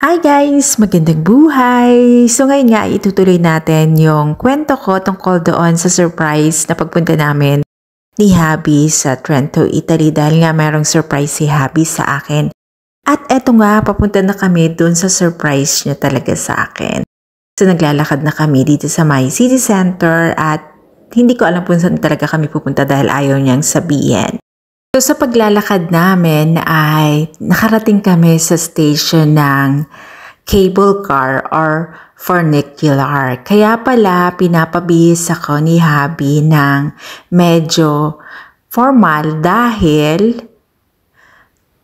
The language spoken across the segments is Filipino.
Hi guys! Magandang buhay! So ngayon nga itutuloy natin yung kwento ko tungkol doon sa surprise na pagpunta namin ni Habi sa Trento, Italy dahil nga mayroong surprise si Habi sa akin. At eto nga, papunta na kami doon sa surprise niya talaga sa akin. So naglalakad na kami dito sa my city center at hindi ko alam kung saan talaga kami pupunta dahil ayaw niyang sabihin. So sa paglalakad namin ay nakarating kami sa station ng cable car or funicular. Kaya pala pinapabihis ako ni Habi ng medyo formal dahil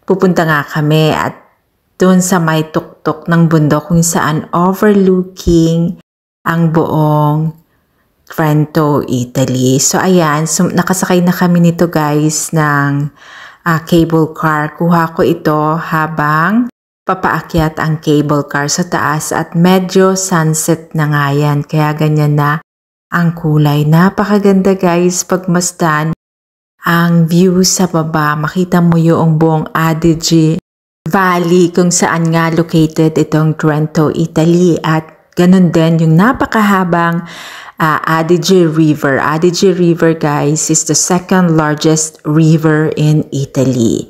pupunta nga kami at doon sa may tuktok ng bundok kung saan overlooking ang buong Trento, Italy. So ayan, nakasakay na kami nito guys ng cable car. Kuha ko ito habang papaakyat ang cable car sa taas at medyo sunset na nga yan. Kaya ganyan na ang kulay. Napakaganda guys pagmasdan ang view sa baba. Makita mo yung buong Adige Valley kung saan nga located itong Trento, Italy. At ganun din yung napakahabang Adige River. Adige River guys is the second largest river in Italy.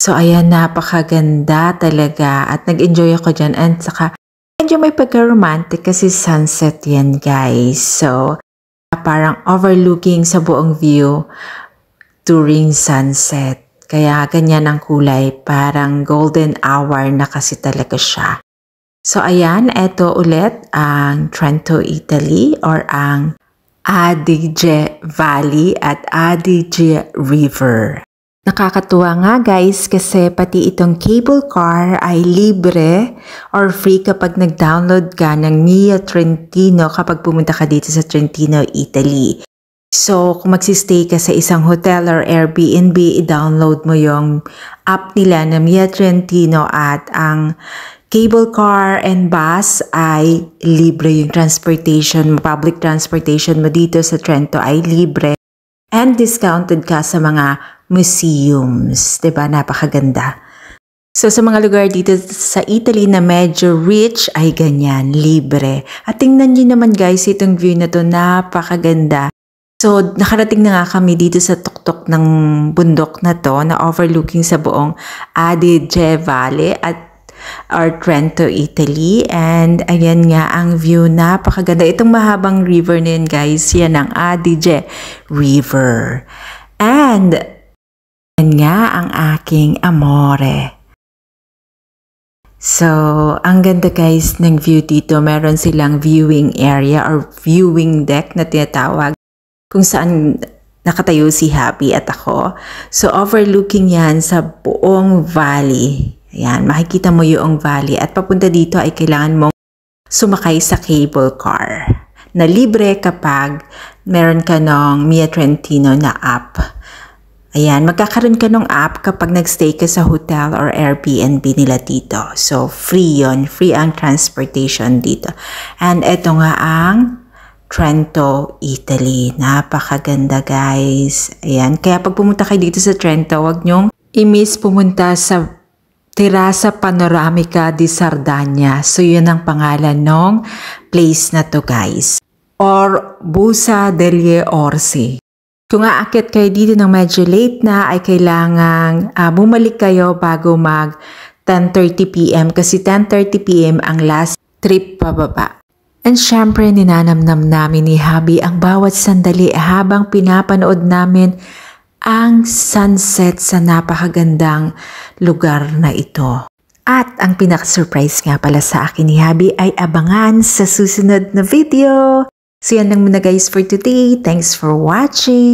So ayan, napakaganda talaga at nag-enjoy ako dyan and saka medyo may pagka-romantic kasi sunset yan guys. So parang overlooking sa buong view during sunset. Kaya ganyan ang kulay, parang golden hour na kasi talaga siya. So ayan, eto ulit ang Trento, Italy or ang Adige Valley at Adige River. Nakakatuwa nga guys kasi pati itong cable car ay libre or free kapag nag-download ka ng Mia Trentino kapag pumunta ka dito sa Trentino, Italy. So kung magsistay ka sa isang hotel or Airbnb, i-download mo yung app nila na Mia Trentino at ang cable car and bus ay libre yung transportation, public transportation mo dito sa Trento ay libre and discounted ka sa mga museums, 'di ba? Napakaganda. So sa mga lugar dito sa Italy na medyo rich ay ganyan, libre. At tingnan niyo naman guys itong view na to, napakaganda. So nakarating na nga kami dito sa tuktok ng bundok na to na overlooking sa buong Adige Valley at or Trento, Italy. And ayan nga ang view, napakaganda. Itong mahabang river na yun guys, yan ang Adige River. And yan nga ang aking amore. So, ang ganda guys ng view dito. Meron silang viewing area or viewing deck na tinatawag kung saan nakatayo si Habi at ako. So, overlooking yan sa buong valley. Ayan, makikita mo yung valley at papunta dito ay kailangan mong sumakay sa cable car na libre kapag meron ka ng Mia Trentino na app. Ayan, magkakaroon ka ng app kapag nagstay ka sa hotel or Airbnb nila dito. So, free yon, free ang transportation dito. And eto nga ang Trento, Italy. Napakaganda guys. Ayan, kaya pag pumunta kayo dito sa Trento, huwag nyong i-miss pumunta sa Terrazza Panoramica di Sardegna. So, yun ang pangalan ng place na to guys. Or Busa degli Orsi. Kung aakyat kayo dito ng medyo late na, ay kailangang bumalik kayo bago mag 10:30 PM kasi 10:30 PM ang last trip pababa. And syempre, ninanamnam namin ni Habi ang bawat sandali habang pinapanood namin ang sunset sa napakagandang lugar na ito. At ang pinaka-surprise nga pala sa akin ni Habi ay abangan sa susunod na video. So yan lang muna guys for today. Thanks for watching.